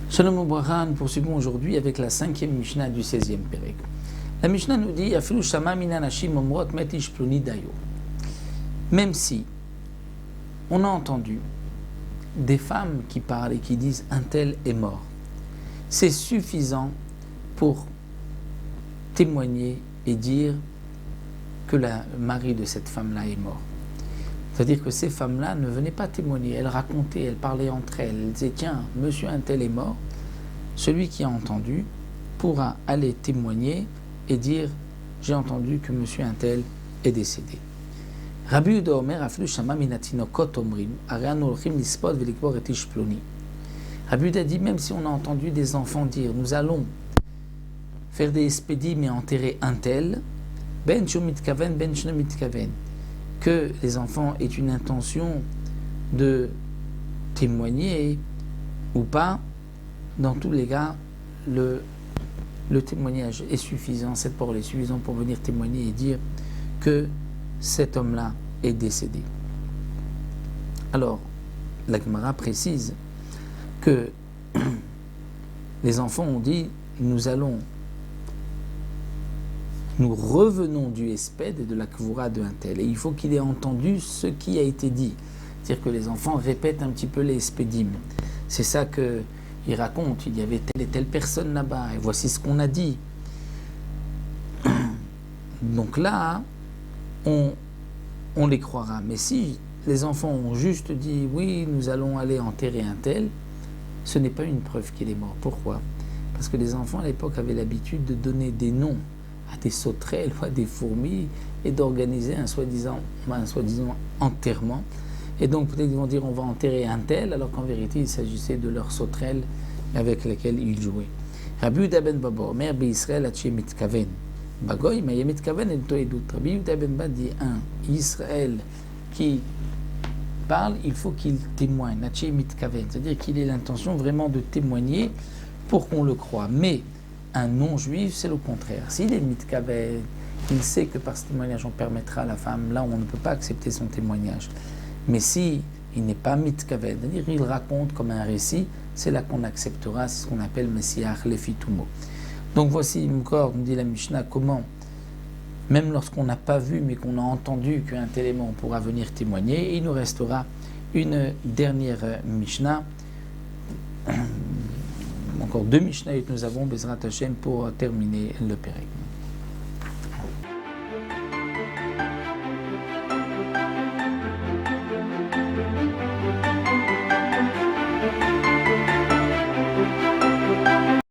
Shalom Obracha, nous poursuivons aujourd'hui avec la 5e Mishnah du 16e Pérec. La Mishnah nous dit Afilu shama min anashim omrot met ish ploni dayo. Même si on a entendu des femmes qui parlent et qui disent un tel est mort, c'est suffisant pour témoigner et dire que le mari de cette femme-là est mort. C'est-à-dire que ces femmes-là ne venaient pas témoigner, elles racontaient, elles parlaient entre elles, elles disaient tiens, monsieur un tel est mort. Celui qui a entendu pourra aller témoigner et dire j'ai entendu que monsieur un tel est décédé. Rabbi Yehuda Omer afilu shama min hatinokot omrim hare anu holchim lispot velikbor et ish ploni. Rabbi Yehuda dit même si on a entendu des enfants dire nous allons faire des espédim et enterrer un tel, ben shu mitkaven ben shno mitkaven, que les enfants aient une intention de témoigner ou pas, dans tous les cas, le témoignage est suffisant, cette parole est suffisante pour venir témoigner et dire que cet homme-là est décédé. Alors, la Gemara précise que les enfants ont dit nous revenons du Hesped et de la Kvoura de un tel. Et il faut qu'il ait entendu ce qui a été dit. C'est-à-dire que les enfants répètent un petit peu les Hespedim. C'est ça qu'ils racontent. Il y avait telle et telle personne là-bas, et voici ce qu'on a dit. Donc là, on les croira. Mais si les enfants ont juste dit oui, nous allons aller enterrer un tel, ce n'est pas une preuve qu'il est mort. Pourquoi ? Parce que les enfants à l'époque avaient l'habitude de donner des noms à des sauterelles ou à des fourmis et d'organiser un soi-disant enterrement. Et donc peut-être qu'ils vont dire on va enterrer un tel, alors qu'en vérité il s'agissait de leurs sauterelles avec lesquelles ils jouaient. Rabbi Yehuda ben Baba Omer be'Israël atche mitkaven. Bagoy ma mitkaven el toedut. Rabbi Yehuda ben Baba dit Israël qui parle, il faut qu'il témoigne, atche mitkaven, c'est-à-dire qu'il ait l'intention vraiment de témoigner pour qu'on le croie. Mais un non-juif, c'est le contraire. S'il est mitkaven, il sait que par ce témoignage on permettra à la femme, là on ne peut pas accepter son témoignage. Mais si il n'est pas mitkaven, c'est-à-dire il raconte comme un récit, c'est là qu'on acceptera, c'est ce qu'on appelle messiach lefitumo. Donc voici encore, nous dit la Mishnah, comment, même lorsqu'on n'a pas vu mais qu'on a entendu qu'un tel élément on pourra venir témoigner, et il nous restera une dernière Mishnah. Encore 2 Mishnah que nous avons, Bezrat Hashem, pour terminer le Pérec.